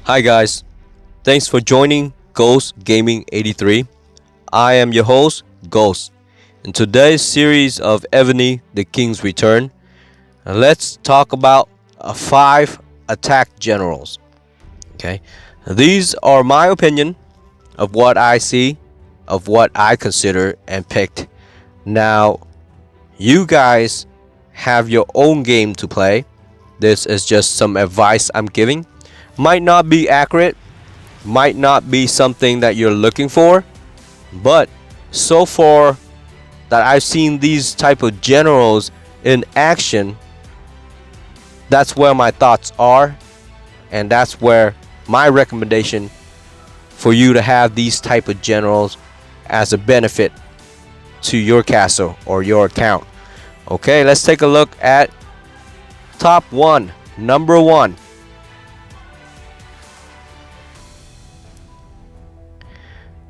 Hi guys, thanks for joining Ghost Gaming 83. I am your host, Ghost. In today's series of Evony, the King's Return, let's talk about 5 attack generals. Okay, these are my opinion of what I see, of what I consider and picked. Now, you guys have your own game to play. This is just some advice I'm giving. Might not be accurate, might not be something that you're looking for, but so far that I've seen these type of generals in action, that's where my thoughts are, and that's where my recommendation for you to have these type of generals as a benefit to your castle or your account. Okay, let's take a look at top 1. Number 1.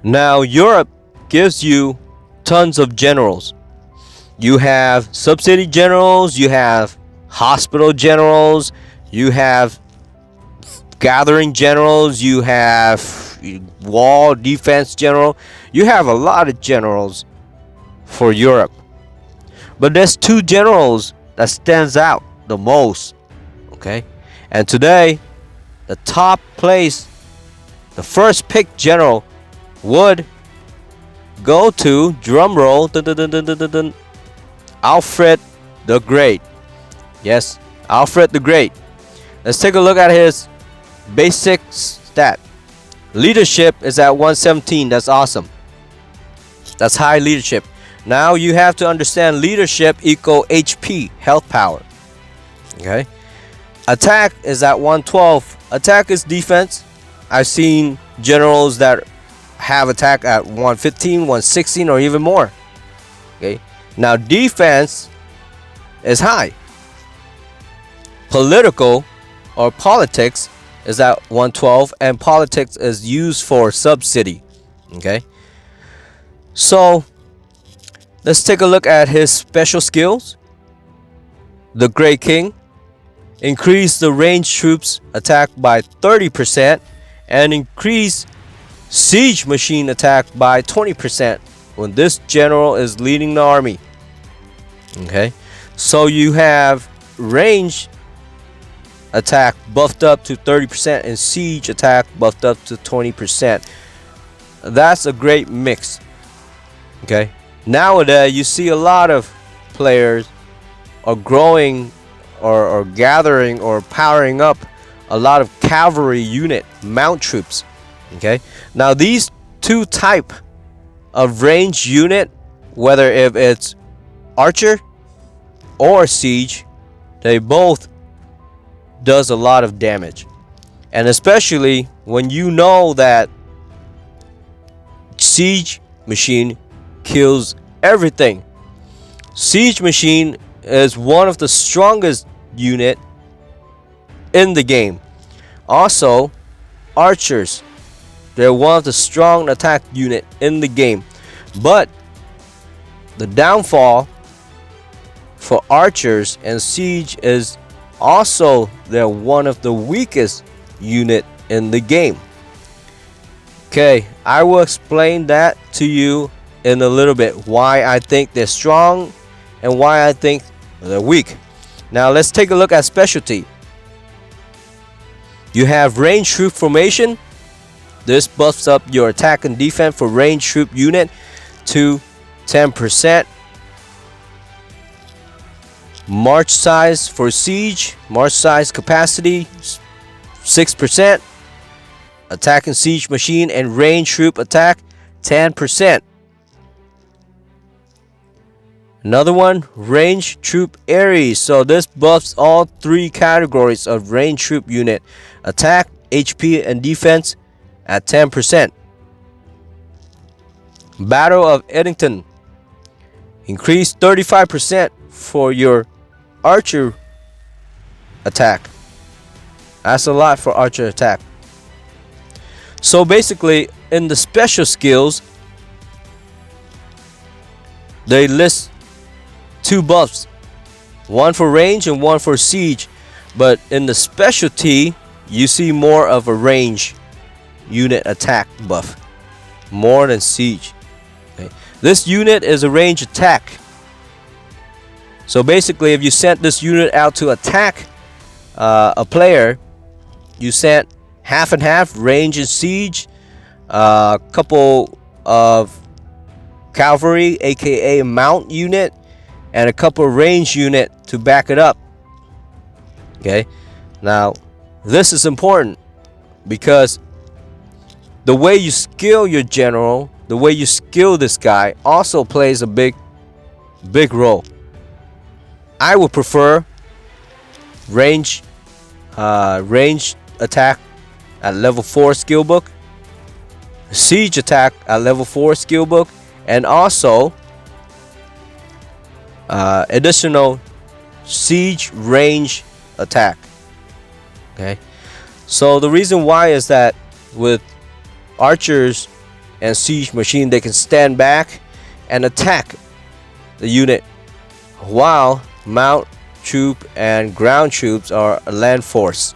Now, Europe gives you tons of generals. You have subsidy generals, you have hospital generals, you have gathering generals, you have wall defense general. You have a lot of generals for Europe. But there's 2 generals that stands out the most. Okay? And today, the top place, the first pick general would go to, drumroll, Alfred the Great. Yes, Alfred the Great. Let's take a look at his basic stat. Leadership is at 117. That's awesome. That's high leadership. Now you have to understand leadership equal HP, health power. Okay. Attack is at 112. Attack is defense. I've seen generals that have attack at 115, 116, or even more. Okay. Now defense is high. Political or politics is at 112, and politics is used for subsidy. Okay. So let's take a look at his special skills. The Great King. Increase the ranged troops attack by 30% and increase siege machine attack by 20% when this general is leading the army. Okay, so you have range attack buffed up to 30% and siege attack buffed up to 20%. That's a great mix. Okay, nowadays you see a lot of players are growing or gathering or powering up a lot of cavalry unit mount troops. Okay, now these 2 type of range unit, whether if it's archer or siege, they both does a lot of damage. And especially when you know that siege machine kills everything. Siege machine is one of the strongest unit in the game. Also, archers, they're one of the strong attack unit in the game. But the downfall for archers and siege is also they're one of the weakest unit in the game. Okay, I will explain that to you in a little bit, why I think they're strong and why I think they're weak. Now let's take a look at specialty. You have range troop formation. This buffs up your attack and defense for range troop unit to 10%. March size for siege, march size capacity 6%. Attack and siege machine and range troop attack 10%. Another one, range troop Ares. So this buffs all 3 categories of range troop unit: attack, HP, and defense at 10%. Battle of Eddington. Increase 35% for your archer attack. That's a lot for archer attack. So basically, in the special skills, they list 2 buffs, one for range and one for siege. But in the specialty, you see more of a range unit attack buff, more than siege. Okay. This unit is a range attack. So basically, if you sent this unit out to attack a player, you sent half and half range and siege, a couple of cavalry, aka mount unit, and a couple of range unit to back it up. Okay, now this is important because the way you skill your general, the way you skill this guy, also plays a big role. I would prefer range attack at level 4 skill book, siege attack at level 4 skill book, and also additional siege range attack. Okay, so the reason why is that with archers and siege machine, they can stand back and attack the unit, while mount troop and ground troops are a land force.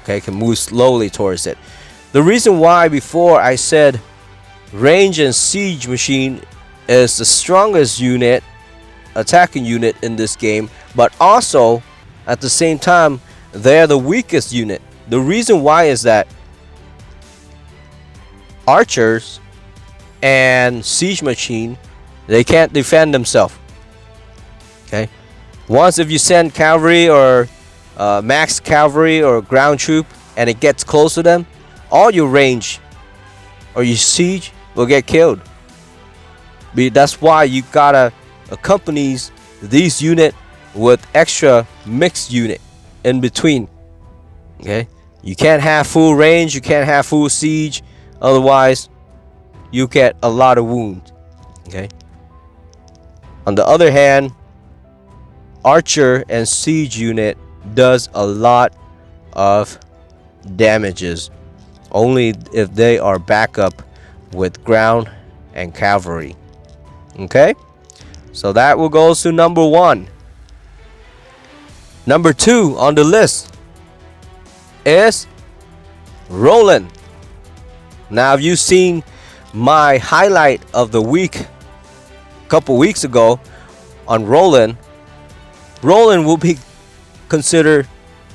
Okay, can move slowly towards it. The reason why before I said range and siege machine is the strongest unit, attacking unit in this game, but also at the same time they're the weakest unit. The reason why is that archers and siege machine, they can't defend themselves. Okay, once if you send cavalry or max cavalry or ground troop and it gets close to them, all your range or your siege will get killed. That's why you gotta accompany these unit with extra mixed unit in between. Okay, you can't have full range, you can't have full siege, otherwise you get a lot of wounds. Okay, on the other hand, archer and siege unit does a lot of damages only if they are backup with ground and cavalry. Okay, so that will go to number 1. Number 2 on the list is Roland. Now, if you've seen my highlight of the week a couple weeks ago on Roland will be considered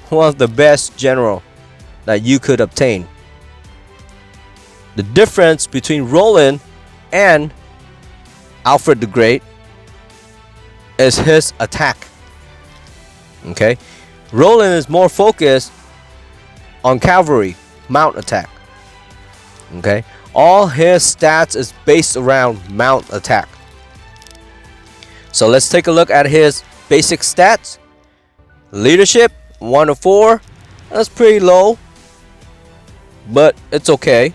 one of the best general that you could obtain. The difference between Roland and Alfred the Great is his attack. Okay, Roland is more focused on cavalry, mount attack. Okay, all his stats is based around mount attack. So let's take a look at his basic stats. Leadership 1 of 4. That's pretty low, but it's okay.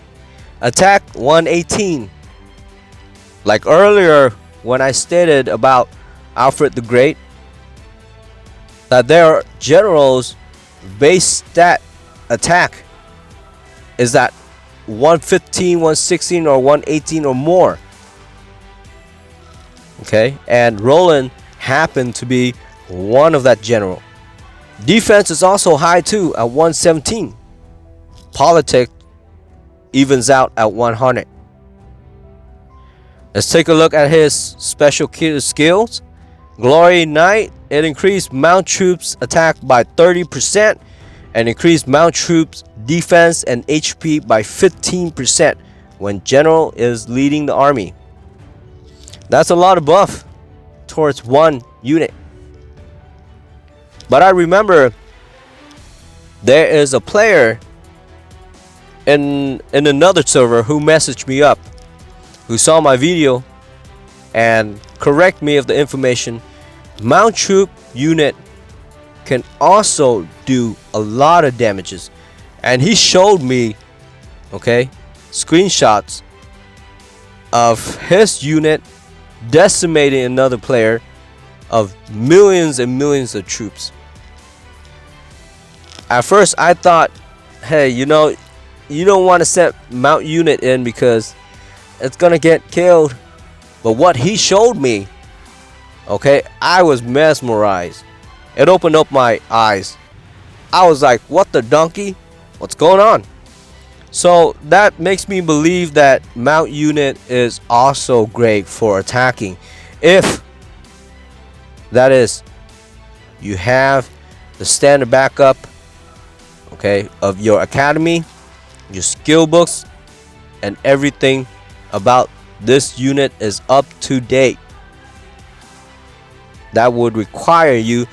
Attack 118. Like earlier when I stated about Alfred the Great, that their generals base stat attack is at 115, 116 or 118 or more. Okay, and Roland happened to be one of that general. Defense is also high too at 117. Politics evens out at 100. Let's take a look at his special skills. Glory Knight, it increased mount troops attack by 30% and increased mount troops defense and HP by 15% when general is leading the army. That's a lot of buff towards one unit. But I remember there is a player in another server who messaged me up, who saw my video and correct me of the information. Mount troop unit can also do a lot of damages, and he showed me, okay, screenshots of his unit decimating another player of millions and millions of troops. At first I thought, hey, you know, you don't want to set mount unit in because it's gonna get killed. But what he showed me, okay, I was mesmerized. It opened up my eyes. I was like, what the donkey? What's going on? So that makes me believe that mount unit is also great for attacking. If that is, you have the standard backup, okay, of your academy, your skill books, and everything about this unit is up to date. That would require you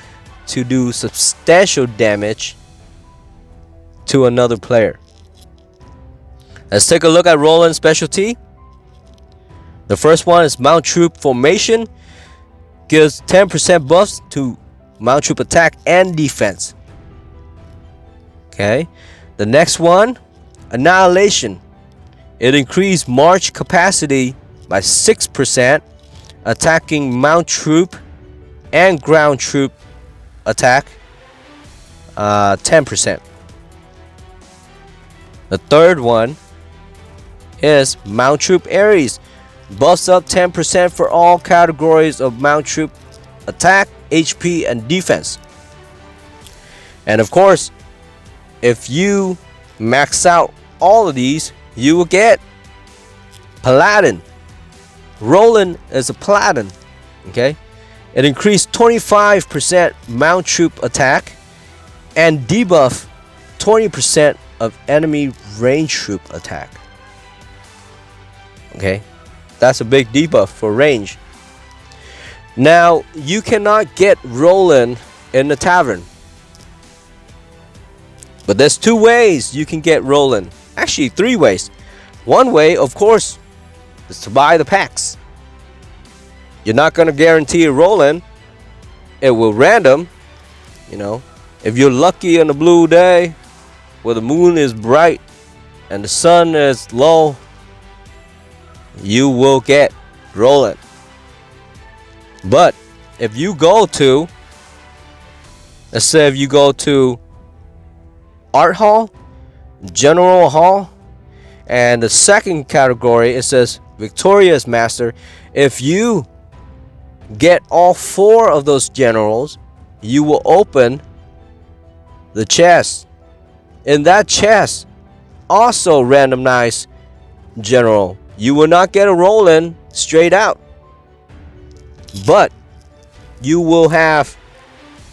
to do substantial damage to another player. Let's take a look at Roland's specialty. The first one is Mount Troop Formation. Gives 10% buffs to Mount Troop attack and defense. Okay. The next one, Annihilation. It increased march capacity by 6%, attacking Mount Troop and Ground Troop attack 10%. The third one is Mount Troop Ares. Buffs up 10% for all categories of Mount Troop attack, HP, and defense. And of course, if you max out all of these, you will get Paladin. Roland is a Paladin. Okay? It increased 25% Mount Troop attack and debuff 20% of enemy range troop attack. Okay? That's a big debuff for range. Now, you cannot get Roland in the tavern. But there's 2 ways you can get Roland. Actually, 3 ways. One way, of course, is to buy the packs. You're not going to guarantee a Roland. It will random. You know, if you're lucky on a blue day where the moon is bright and the sun is low, you will get Roland. But if you go to, let's say if you go to Art Hall, General Hall, and the second category, it says Victorious Master. If you get all 4 of those generals, you will open the chest. In that chest, also randomized general. You will not get a Roland straight out, but you will have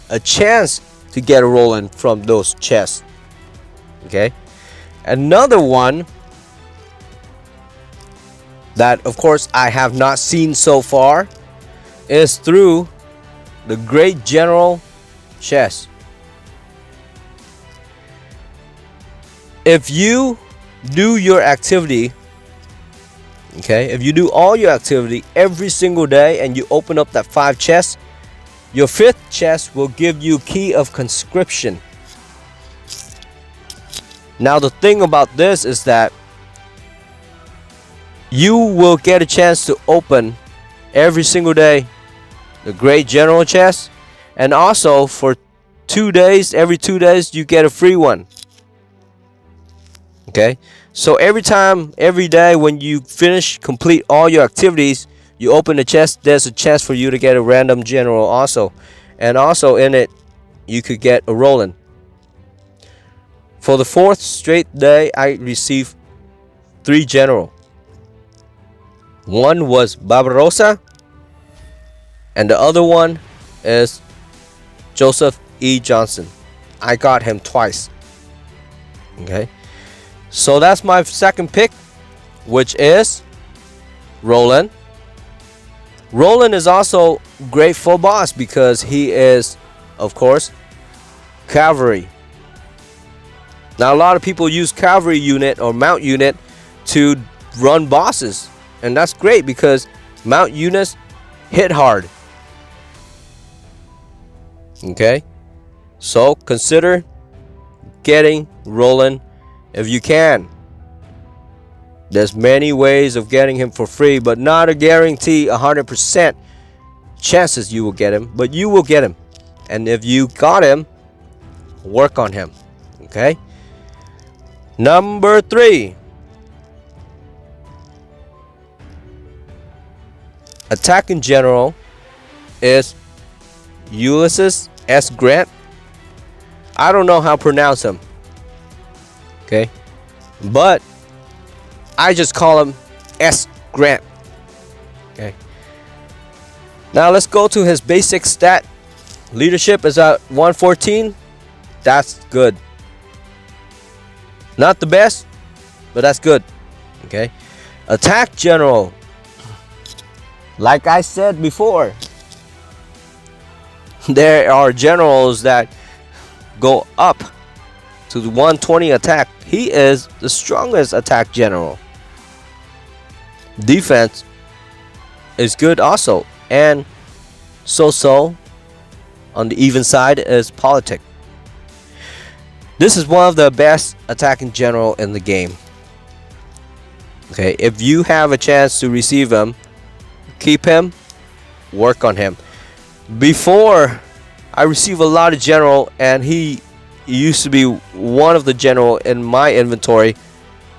a chance to get a Roland from those chests. Okay? Another one that, of course, I have not seen so far is through the Great General chest. If you do your activity, okay, if you do all your activity every single day and you open up that 5 chests, your 5th chest will give you Key of Conscription. Now the thing about this is that you will get a chance to open every single day the Great General chest, and also for 2 days, every 2 days you get a free one. Okay, so every day when you complete all your activities, you open the chest, there's a chance for you to get a random general also. And also in it, you could get a Roland. For the 4th straight day, I received 3 general. One was Barbarossa, and the other one is Joseph E. Johnson. I got him twice. Okay. So that's my second pick, which is Roland. Roland is also great for boss because he is, of course, cavalry. Now a lot of people use cavalry unit or mount unit to run bosses, and that's great because mount units hit hard. Okay, so consider getting Roland if you can. There's many ways of getting him for free, but not a guarantee 100% chances you will get him, but you will get him. And if you got him, work on him. Okay. Number 3. Attacking general is Ulysses S Grant. I don't know how to pronounce him. Okay, but I just call him S Grant. Okay, now let's go to his basic stat. Leadership is at 114. That's good. Not the best, but that's good. Okay, attack general. Like I said before, there are generals that go up to the 120 attack. He is the strongest attack general. Defense is good also, and so on the even side is politics. This is one of the best attacking general in the game. Okay, if you have a chance to receive him, keep him, work on him. Before, I received a lot of general, and he used to be one of the general in my inventory,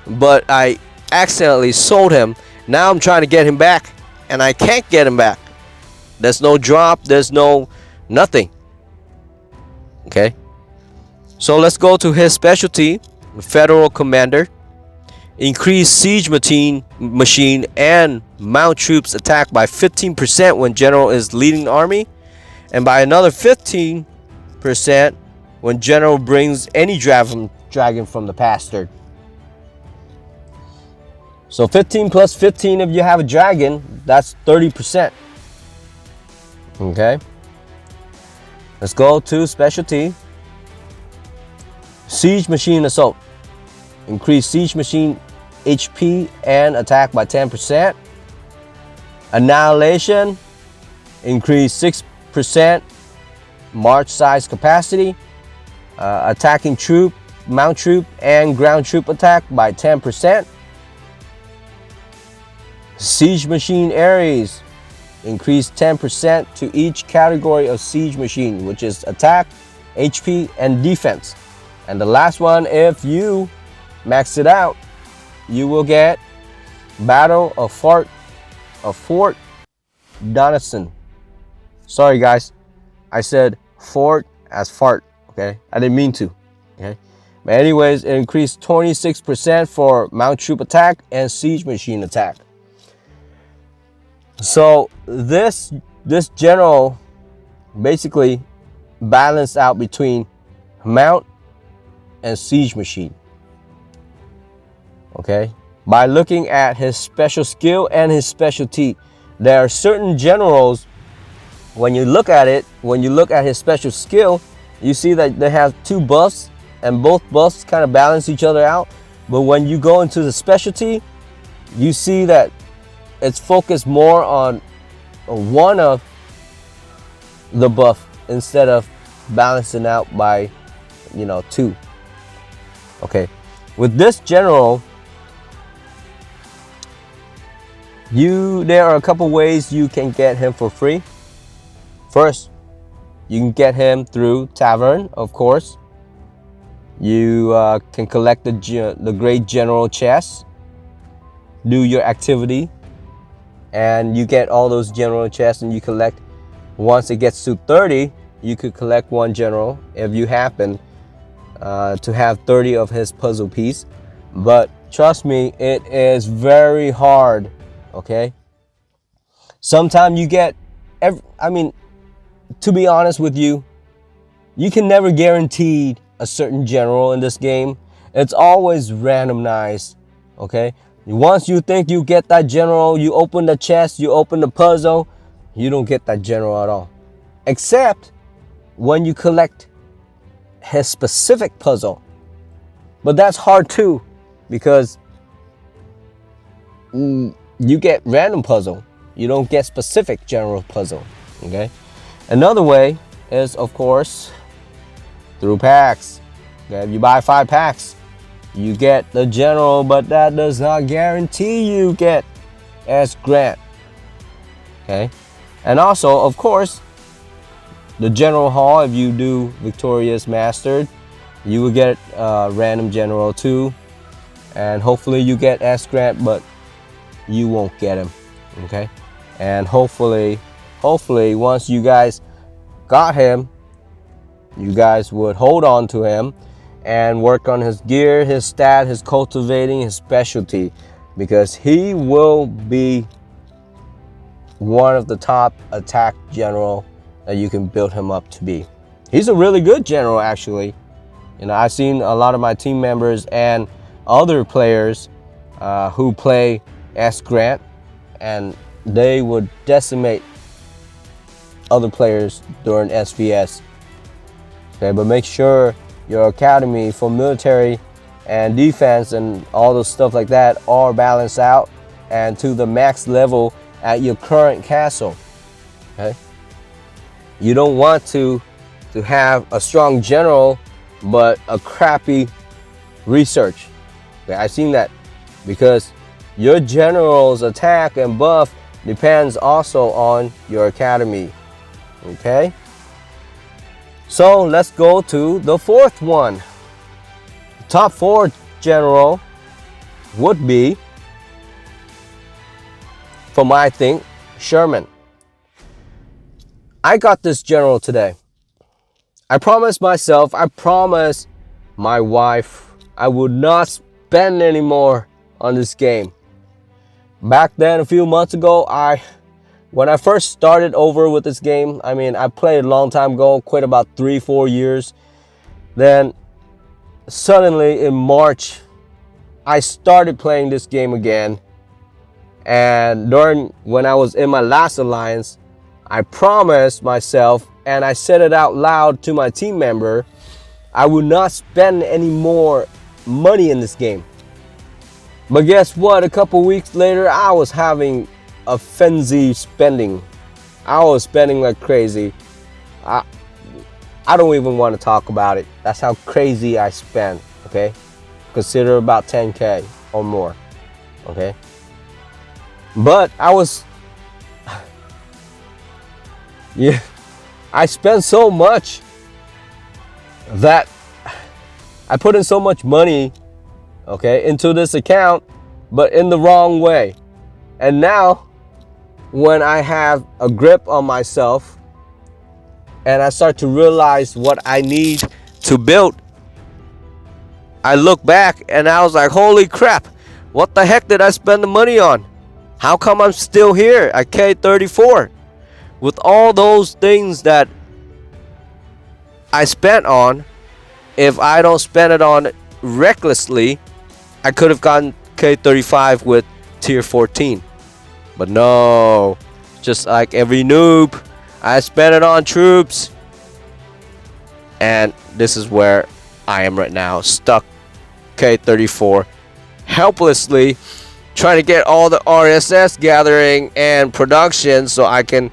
but I accidentally sold him. Now I'm trying to get him back, and I can't get him back. There's no drop, there's no nothing. Okay, so let's go to his specialty. Federal commander. Increase siege machine and mount troops attack by 15% when general is leading the army, and by another 15% when general brings any dragon from the pasture. So 15 plus 15 if you have a dragon, that's 30%. Okay, let's go to specialty. Siege machine assault. Increase siege machine HP and attack by 10%. Annihilation. Increase 6% march size capacity. Attacking troop, mount troop, and ground troop attack by 10%. Siege machine Ares. Increase 10% to each category of siege machine, which is attack, HP, and defense. And the last one, if you max it out, you will get Battle of Fort Donelson. Sorry guys, I said fort as fart. Okay, I didn't mean to. Okay, but anyways, it increased 26% for mount troop attack and siege machine attack. So this general basically balanced out between mount and siege machine. Okay, by looking at his special skill and his specialty, there are certain generals, when you look at his special skill, you see that they have two buffs, and both buffs kind of balance each other out. But when you go into the specialty, you see that it's focused more on one of the buff instead of balancing out by, two. Okay, with this general, there are a couple ways you can get him for free. First, you can get him through tavern, of course. You can collect the great general chest, do your activity, and you get all those general chests, and you collect. Once it gets to 30, you could collect one general if you happen to have 30 of his puzzle piece. But trust me, it is very hard. Okay, sometimes you get to be honest with you, you can never guarantee a certain general in this game. It's always randomized. Okay, once you think you get that general, you open the chest, you open the puzzle, you don't get that general at all, except when you collect his specific puzzle. But that's hard too, because you get random puzzle, you don't get specific general puzzle. Okay, another way is, of course, through packs. Okay, if you buy 5 packs, you get the general, but that does not guarantee you get S Grant. Okay, and also, of course, the general hall, if you do victorious mastered, you will get random general too, and hopefully you get S Grant, but you won't get him. Okay, and hopefully once you guys got him, you guys would hold on to him and work on his gear, his stat, his cultivating, his specialty, because he will be one of the top attack general that you can build him up to be. He's a really good general, actually. You know, I've seen a lot of my team members and other players who play S Grant, and they would decimate other players during SVS. Okay, but make sure your academy for military and defense and all the stuff like that are balanced out and to the max level at your current castle. Okay, you don't want to have a strong general but a crappy research. Okay, I've seen that, because your general's attack and buff depends also on your academy. Okay, so let's go to the fourth one. Top 4 general would be, for my thing, Sherman. I got this general today. I promised myself, I promised my wife, I would not spend any more on this game. Back then, a few months ago, when I first started over with this game, I mean, I played a long time ago, quit about 3-4 years. Then suddenly in March, I started playing this game again. And when I was in my last alliance, I promised myself, and I said it out loud to my team member, I would not spend any more money in this game. But guess what? A couple weeks later, I was having a frenzy spending. I was spending like crazy. I don't even want to talk about it. That's how crazy I spend. Okay, consider about 10K or more. Okay, but yeah, I spent so much that I put in so much money, okay, into this account, but in the wrong way. And now, when I have a grip on myself and I start to realize what I need to build, I look back and I was like, holy crap, what the heck did I spend the money on? How come I'm still here at K34? With all those things that I spent on, if I don't spend it on recklessly, I could have gotten K35 with tier 14. But no, just like every noob, I spent it on troops. And this is where I am right now, stuck K34, helplessly trying to get all the RSS gathering and production so I can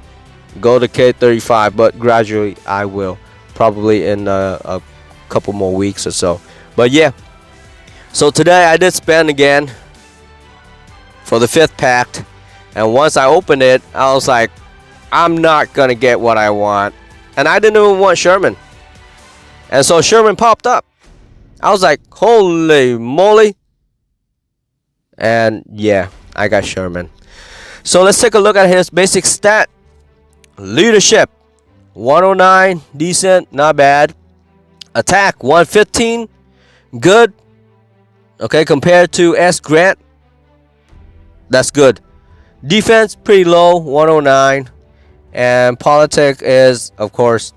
go to K35, but gradually I will, probably in a couple more weeks or so. But yeah, so today I did spend again for the 5th pact, and once I opened it, I was like, I'm not gonna get what I want, and I didn't even want Sherman, and so Sherman popped up. I was like, holy moly, and yeah, I got Sherman. So let's take a look at his basic stat. Leadership 109, decent, not bad. Attack 115, good. Okay, compared to S Grant, that's good. Defense pretty low, 109, and politic is, of course,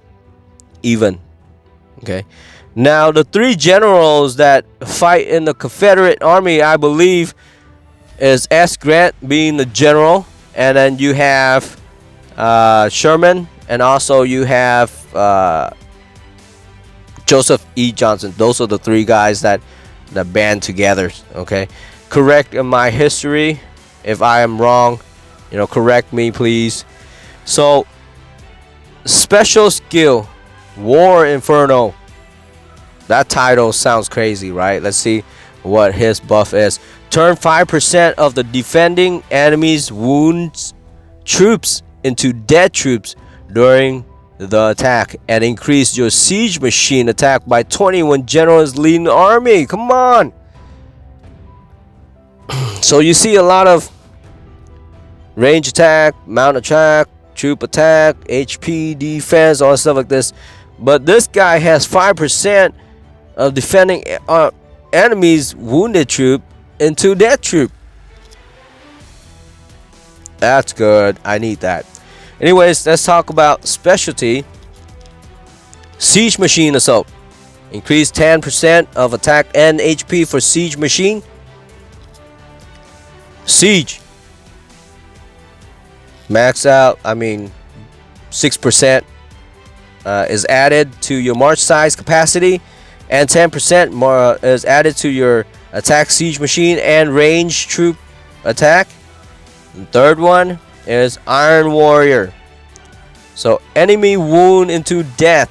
even. Okay, now the 3 generals that fight in the Confederate Army, I believe, is S Grant being the general, and then you have Sherman, and also you have Joseph E. Johnson. Those are the 3 guys that band together. Okay, correct in my history if I am wrong, you know, correct me please. So special skill, War Inferno. That title sounds crazy, right? Let's see what his buff is. Turn 5% of the defending enemy's wounds troops into dead troops during the attack, and increase your siege machine attack by 20 when general is leading the army. Come on. So you see a lot of range attack, mount attack, troop attack, HP, defense, all stuff like this. But this guy has 5% of defending enemy's wounded troop into dead troop. That's good. I need that. Anyways, let's talk about specialty. Siege machine assault. Increase 10% of attack and HP for siege machine. Siege. Max out, 6% is added to your march size capacity, and 10% more is added to your attack siege machine and range troop attack. The third one is Iron Warrior. So enemy wound into death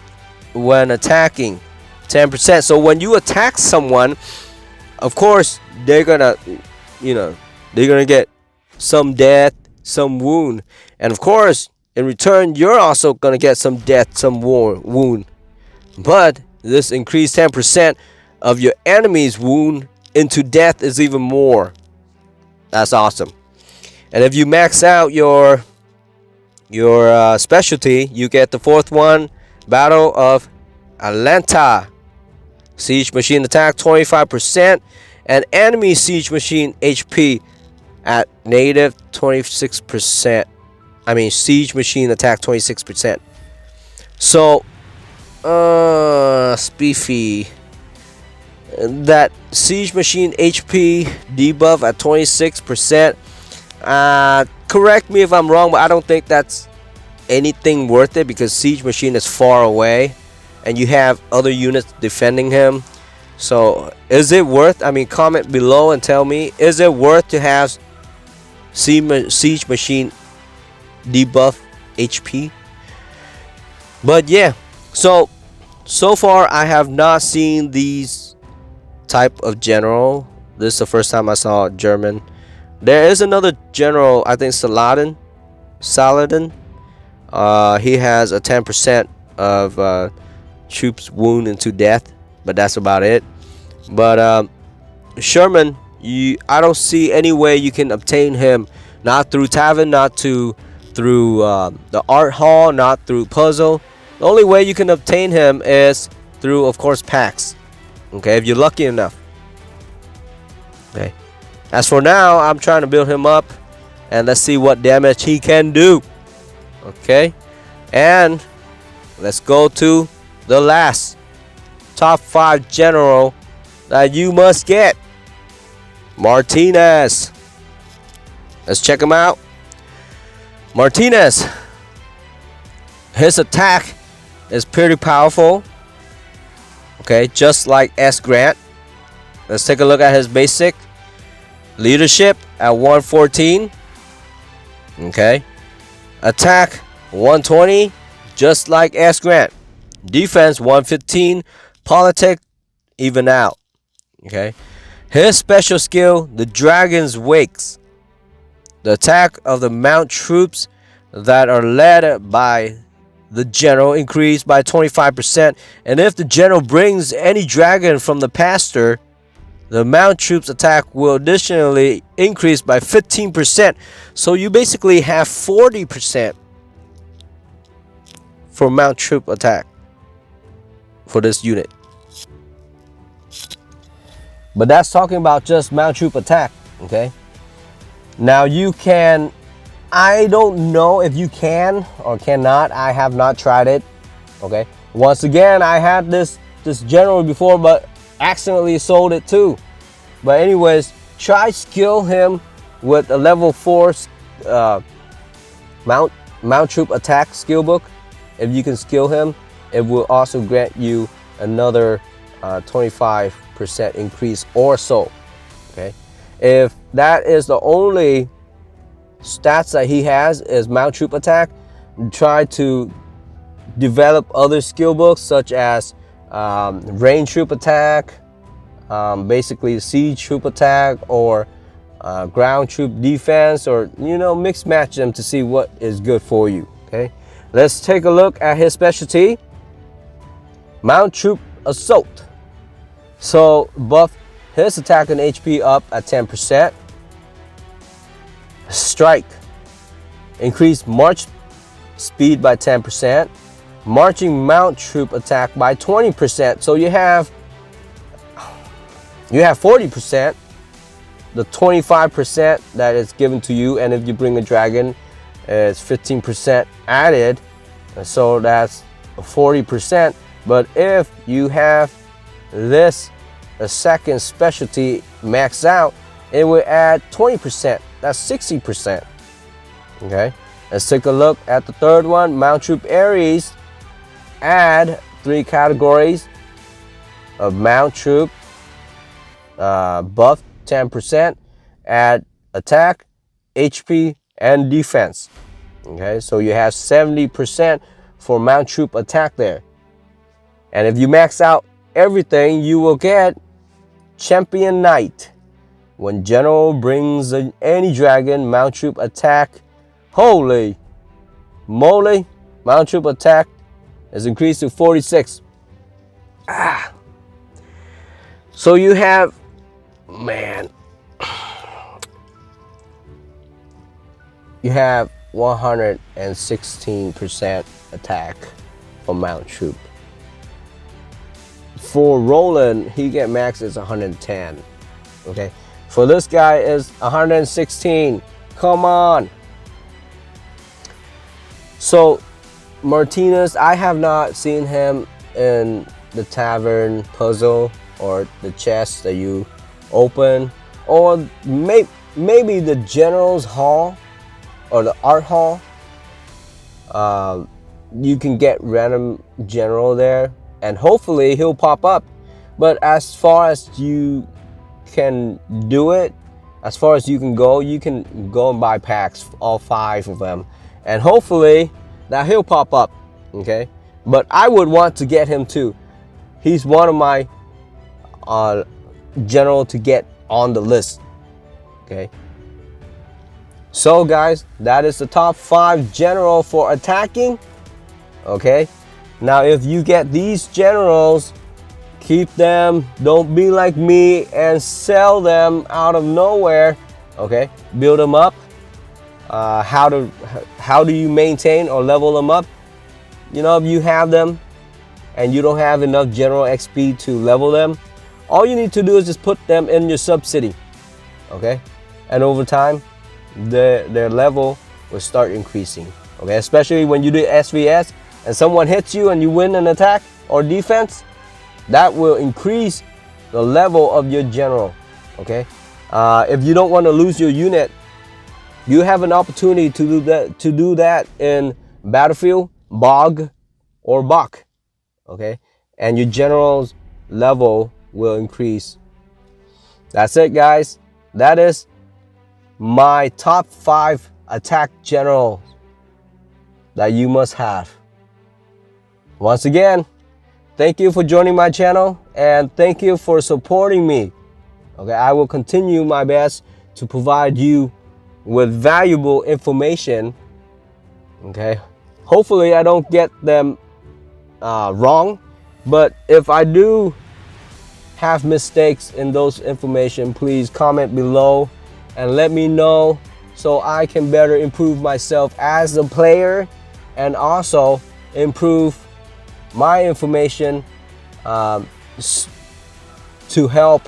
when attacking, 10%. So when you attack someone, of course they're gonna get some death, some wound, and of course in return you're also gonna get some death, some wound. But this increased 10% of your enemy's wound into death is even more. That's awesome. And if you max out your specialty, you get the fourth one, Battle of Atlanta. Siege machine attack 25%, and enemy siege machine HP at negative 26%. Siege machine attack 26%. So, spiffy. That siege machine HP debuff at 26%. Correct me if I'm wrong, but I don't think that's anything worth it, because siege machine is far away and you have other units defending him. So is it worth, comment below and tell me, is it worth to have siege machine debuff HP? But yeah, so far I have not seen these type of general. This is the first time I saw German. There is another general, I think Saladin. He has a 10% of troops wound into death, but that's about it. But Sherman, I don't see any way you can obtain him. Not through tavern, not through the art hall, not through puzzle. The only way you can obtain him is through, of course, packs. Okay, if you're lucky enough. Okay. As for now, I'm trying to build him up, and let's see what damage he can do. Okay, and let's go to the last top 5 general that you must get. Martinez. Let's check him out. Martinez. His attack is pretty powerful. Okay, just like S Grant. Let's take a look at his basic. Leadership at 114. Okay. Attack 120, just like S Grant. Defense 115. Politics even out. Okay. His special skill, the Dragon's Wakes. The attack of the mount troops that are led by the general increased by 25%, and if the general brings any dragon from the pasture, the mount troops attack will additionally increase by 15%. So you basically have 40% for mount troop attack for this unit. But that's talking about just mount troop attack. Okay. Now you can, I don't know if you can or cannot. I have not tried it. Okay. Once again, I had this general before, but accidentally sold it too. But anyways, try skill him with a level 4 mount troop attack skill book. If you can skill him, it will also grant you another 25% increase or so. Okay, if that is the only stats that he has is mount troop attack, try to develop other skill books such as range troop attack, basically siege troop attack, or ground troop defense, or mix match them to see what is good for you. Okay, let's take a look at his specialty, mount troop assault. So buff his attack and HP up at 10%. Strike, increase march speed by 10%. Marching mount troop attack by 20%. So you have you have 40%, the 25% that is given to you, and if you bring a dragon, it's 15% added, so that's 40%. But if you have this a second specialty maxed out, it will add 20%. That's 60%. Okay, let's take a look at the third one. Mount Troop Ares. Add 3 categories of Mount Troop. Buff 10%. Add attack, HP, and defense. Okay, so you have 70% for Mount Troop attack there. And if you max out everything, you will get Champion Knight. When General brings any dragon, Mount Troop attack, holy moly, Mount Troop attack is increased to 46. So you have, man, you have 116% attack for Mount Troop. For Roland, he get max is 110. Okay, for this guy is 116. Come on. So Martinez, I have not seen him in the tavern puzzle or the chest that you open, or maybe the General's Hall or the Art Hall. You can get random general there, and hopefully he'll pop up. But as far as you can do it, as far as you can go and buy packs, all 5 of them, and hopefully that he'll pop up. Okay, but I would want to get him too. He's one of my general to get on the list. Okay, so guys, that is the top 5 general for attacking. Okay, now if you get these generals, keep them. Don't be like me and sell them out of nowhere. Okay, build them up. How do you maintain or level them up? You know, if you have them and you don't have enough general XP to level them, all you need to do is just put them in your sub-city. Okay, and over time their level will start increasing. Okay, especially when you do SVS and someone hits you and you win an attack or defense, that will increase the level of your general. Okay, if you don't want to lose your unit, you have an opportunity to do that in Battlefield, Bog, or Bach. Okay, and your general's level will increase. That's it, guys. That is my top 5 attack generals that you must have. Once again, thank you for joining my channel, and thank you for supporting me. Okay, I will continue my best to provide you with valuable information. Okay, hopefully I don't get them wrong, but if I do have mistakes in those information, please comment below and let me know so I can better improve myself as a player, and also improve my information to help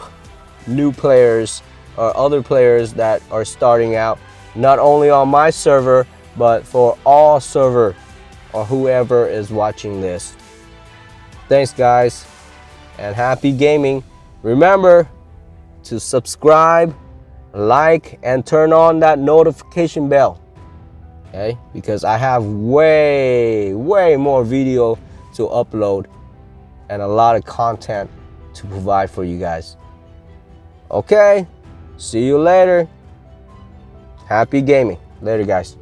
new players or other players that are starting out, not only on my server but for all server or whoever is watching this. Thanks, guys, and happy gaming. Remember to subscribe, like, and turn on that notification bell. Okay, because I have way more video to upload and a lot of content to provide for you guys. Okay, see you later. Happy gaming. Later, guys.